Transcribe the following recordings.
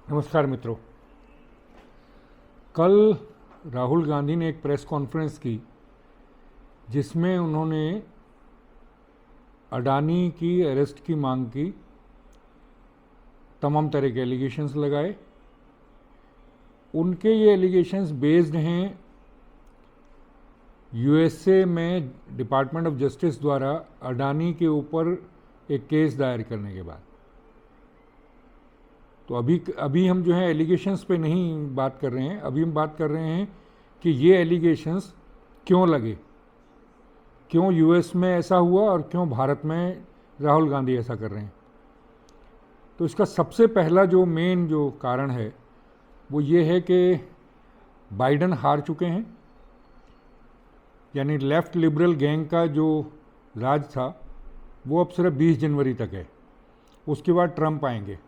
नमस्कार मित्रों। कल राहुल गांधी ने एक प्रेस कॉन्फ्रेंस की जिसमें उन्होंने अडानी की अरेस्ट की मांग की, तमाम तरह के एलिगेशंस लगाए। उनके ये एलिगेशंस बेस्ड हैं यूएसए में डिपार्टमेंट ऑफ जस्टिस द्वारा अडानी के ऊपर एक केस दायर करने के बाद। तो अभी हम जो है एलिगेशंस पे नहीं बात कर रहे हैं, अभी हम बात कर रहे हैं कि ये एलिगेशंस क्यों लगे, क्यों यूएस में ऐसा हुआ और क्यों भारत में राहुल गांधी ऐसा कर रहे हैं। तो इसका सबसे पहला जो मेन जो कारण है वो ये है कि बाइडन हार चुके हैं, यानी लेफ्ट लिबरल गैंग का जो राज था वो अब सिर्फ 20 जनवरी तक है, उसके बाद ट्रंप आएंगे।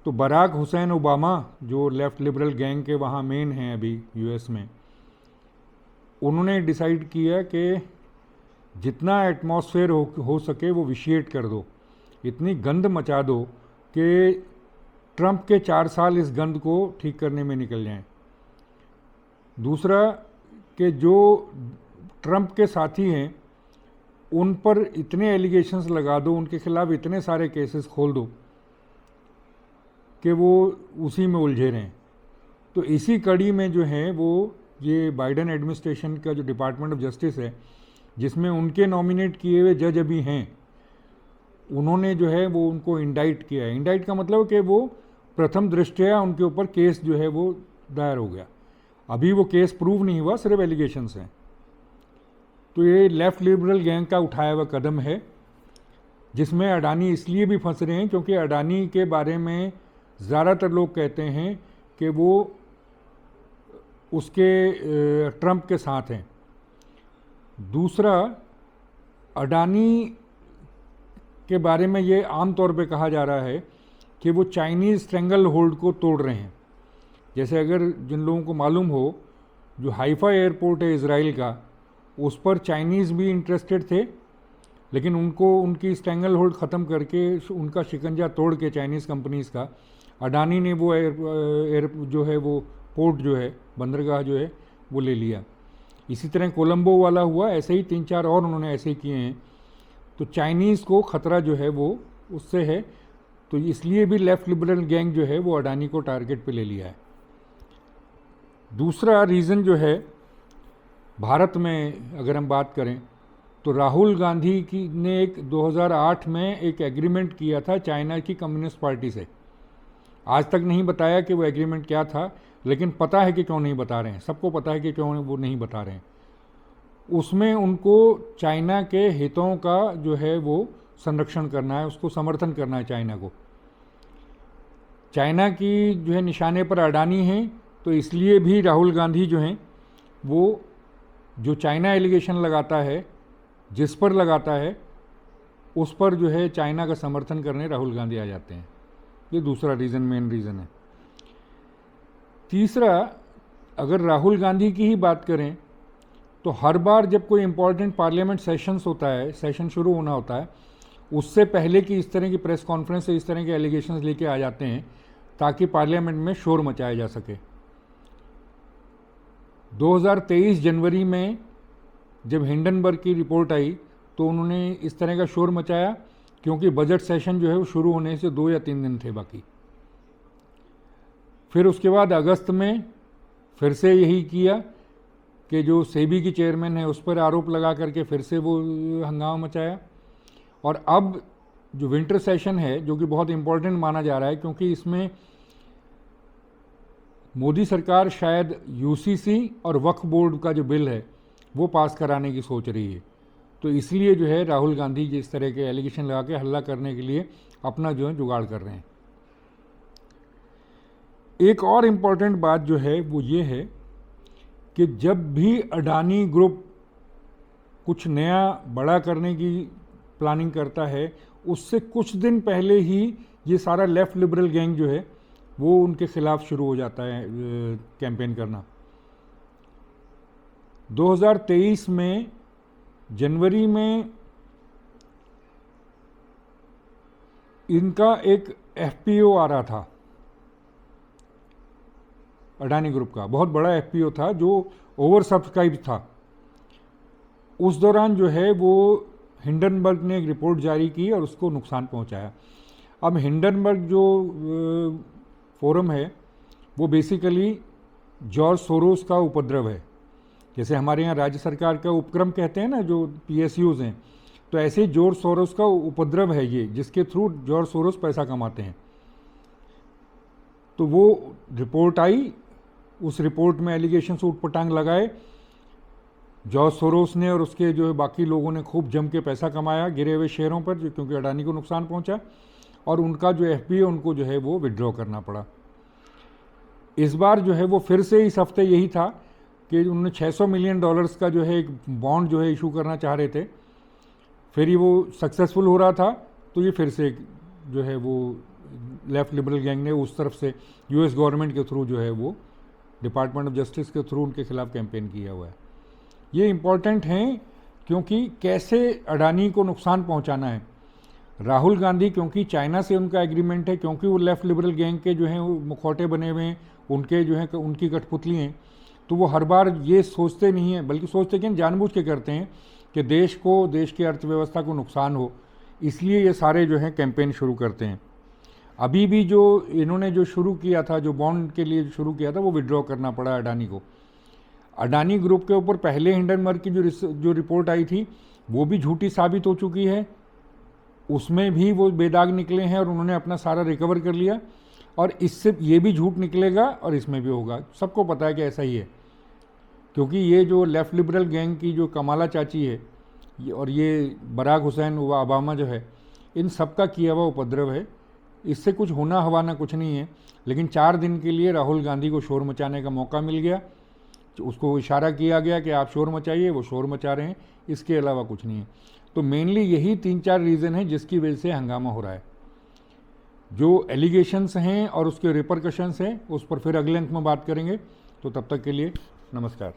तो बराक हुसैन ओबामा जो लेफ्ट लिबरल गैंग के वहाँ मेन हैं अभी यूएस में, उन्होंने डिसाइड किया कि जितना एटमॉस्फेयर हो सके वो विशिएट कर दो, इतनी गंद मचा दो कि ट्रंप के 4 साल इस गंद को ठीक करने में निकल जाएं। दूसरा कि जो ट्रंप के साथी हैं उन पर इतने एलिगेशंस लगा दो, उनके खिलाफ इतने सारे केसेस खोल दो कि वो उसी में उलझे रहें। तो इसी कड़ी में जो है वो ये बाइडन एडमिनिस्ट्रेशन का जो डिपार्टमेंट ऑफ जस्टिस है, जिसमें उनके नॉमिनेट किए हुए जज अभी हैं, उन्होंने जो है वो उनको इंडाइट किया है। इंडाइट का मतलब कि वो प्रथम दृष्टया उनके ऊपर केस जो है वो दायर हो गया। अभी वो केस प्रूव नहीं हुआ, सिर्फ एलिगेशंस हैं। तो ये लेफ्ट लिबरल गैंग का उठाया हुआ कदम है, जिसमें अडानी इसलिए भी फंस रहे हैं क्योंकि अडानी के बारे में ज़्यादातर लोग कहते हैं कि वो उसके ट्रंप के साथ हैं। दूसरा, अडानी के बारे में ये आम तौर पे कहा जा रहा है कि वो चाइनीज़ स्ट्रेंगल होल्ड को तोड़ रहे हैं। जैसे अगर जिन लोगों को मालूम हो, जो हाइफा एयरपोर्ट है इज़राइल का, उस पर चाइनीज़ भी इंटरेस्टेड थे, लेकिन उनको उनकी स्ट्रेंगल होल्ड ख़त्म करके उनका शिकंजा तोड़ के चाइनीज़ कंपनीज़ का अडानी ने वो एयर जो है वो पोर्ट जो है, बंदरगाह जो है वो ले लिया। इसी तरह कोलंबो वाला हुआ, ऐसे ही 3-4 और उन्होंने ऐसे ही किए हैं। तो चाइनीज़ को ख़तरा जो है वो उससे है, तो इसलिए भी लेफ्ट लिबरल गैंग जो है वो अडानी को टारगेट पे ले लिया है। दूसरा रीज़न जो है, भारत में अगर हम बात करें तो राहुल गांधी की ने एक 2008 में एक एग्रीमेंट किया था चाइना की कम्युनिस्ट पार्टी से। आज तक नहीं बताया कि वो एग्रीमेंट क्या था, लेकिन पता है कि क्यों नहीं बता रहे हैं, सबको पता है कि क्यों वो नहीं बता रहे हैं। उसमें उनको चाइना के हितों का जो है वो संरक्षण करना है, उसको समर्थन करना है चाइना को। चाइना की जो है निशाने पर अडानी हैं, तो इसलिए भी राहुल गांधी जो हैं वो जो चाइना एलिगेशन लगाता है, जिस पर लगाता है, उस पर जो है चाइना का समर्थन करने राहुल गांधी आ जाते हैं। ये दूसरा रीज़न, मेन रीज़न है। तीसरा, अगर राहुल गांधी की ही बात करें तो हर बार जब कोई इम्पॉर्टेंट पार्लियामेंट सेशंस होता है, सेशन शुरू होना होता है, उससे पहले की इस तरह की प्रेस कॉन्फ्रेंस से इस तरह के एलिगेशंस लेके आ जाते हैं ताकि पार्लियामेंट में शोर मचाया जा सके। 2023 जनवरी में जब हिंडनबर्ग की रिपोर्ट आई तो उन्होंने इस तरह का शोर मचाया क्योंकि बजट सेशन जो है वो शुरू होने से 2 या 3 दिन थे बाकी। फिर उसके बाद अगस्त में फिर से यही किया कि जो सेबी की चेयरमैन है उस पर आरोप लगा करके फिर से वो हंगामा मचाया। और अब जो विंटर सेशन है, जो कि बहुत इम्पोर्टेंट माना जा रहा है क्योंकि इसमें मोदी सरकार शायद यूसीसी और वक्फ बोर्ड का जो बिल है वो पास कराने की सोच रही है। तो इसलिए जो है राहुल गांधी जिस तरह के एलिगेशन लगा के हल्ला करने के लिए अपना जो है जुगाड़ कर रहे हैं। एक और इम्पॉर्टेंट बात जो है वो ये है कि जब भी अडानी ग्रुप कुछ नया बड़ा करने की प्लानिंग करता है, उससे कुछ दिन पहले ही ये सारा लेफ्ट लिबरल गैंग जो है वो उनके खिलाफ शुरू हो जाता है कैंपेन करना। 2023 में जनवरी में इनका एक एफपीओ आ रहा था अडानी ग्रुप का, बहुत बड़ा एफपीओ था जो ओवर सब्सक्राइब था। उस दौरान जो है वो हिंडनबर्ग ने एक रिपोर्ट जारी की और उसको नुकसान पहुंचाया। अब हिंडनबर्ग जो फोरम है वो बेसिकली जॉर्ज सोरोस का उपद्रव है। जैसे हमारे यहाँ राज्य सरकार का उपक्रम कहते हैं ना, जो पीएसयूज हैं, तो ऐसे जॉर्ज सोरोस का उपद्रव है ये, जिसके थ्रू जॉर्ज सोरोस पैसा कमाते हैं। तो वो रिपोर्ट आई, उस रिपोर्ट में एलिगेशन ऊट पटांग लगाए। जॉर्ज सोरोस ने और उसके जो बाकी लोगों ने खूब जम के पैसा कमाया गिरे हुए शेयरों पर, जो क्योंकि अडानी को नुकसान पहुंचा, और उनका जो एफपीओ उनको जो है वो विड्रॉ करना पड़ा। इस बार जो है वो फिर से इस हफ्ते यही था कि उन्होंने $600 मिलियन का जो है एक बॉन्ड जो है इशू करना चाह रहे थे। फिर ही वो सक्सेसफुल हो रहा था, तो ये फिर से जो है वो लेफ्ट लिबरल गैंग ने उस तरफ से यूएस गवर्नमेंट के थ्रू जो है वो डिपार्टमेंट ऑफ जस्टिस के थ्रू उनके खिलाफ कैंपेन किया हुआ है। ये इम्पॉर्टेंट हैं क्योंकि कैसे अडानी को नुकसान पहुंचाना है। राहुल गांधी, क्योंकि चाइना से उनका एग्रीमेंट है, क्योंकि वो लेफ्ट लिबरल गैंग के जो हैं वो मुखौटे बने हुए हैं, उनके जो हैं उनकी कठपुतली हैं, तो वो हर बार ये सोचते नहीं हैं, बल्कि सोचते कि जानबूझ के करते हैं कि देश को, देश की अर्थव्यवस्था को नुकसान हो, इसलिए ये सारे जो हैं कैंपेन शुरू करते हैं। अभी भी जो इन्होंने जो शुरू किया था, जो बॉन्ड के लिए शुरू किया था, वो विड्रॉ करना पड़ा अडानी को। अडानी ग्रुप के ऊपर पहले हिंडनबर्ग की जो रिपोर्ट आई थी वो भी झूठी साबित हो चुकी है, उसमें भी वो बेदाग निकले हैं और उन्होंने अपना सारा रिकवर कर लिया, और इससे ये भी झूठ निकलेगा और इसमें भी होगा। सबको पता है कि ऐसा ही है, क्योंकि ये जो लेफ्ट लिबरल गैंग की जो कमाला चाची है और ये बराक हुसैन ओबामा जो है, इन सबका किया हुआ उपद्रव है। इससे कुछ होना हवाना कुछ नहीं है, लेकिन 4 दिन के लिए राहुल गांधी को शोर मचाने का मौका मिल गया। उसको इशारा किया गया कि आप शोर मचाइए, वो शोर मचा रहे हैं, इसके अलावा कुछ नहीं है। तो मेनली यही 3-4 रीज़न है जिसकी वजह से हंगामा हो रहा है। जो एलिगेशंस हैं और उसके रिपरकशंस हैं उस पर फिर अगले अंक में बात करेंगे। तो तब तक के लिए नमस्कार।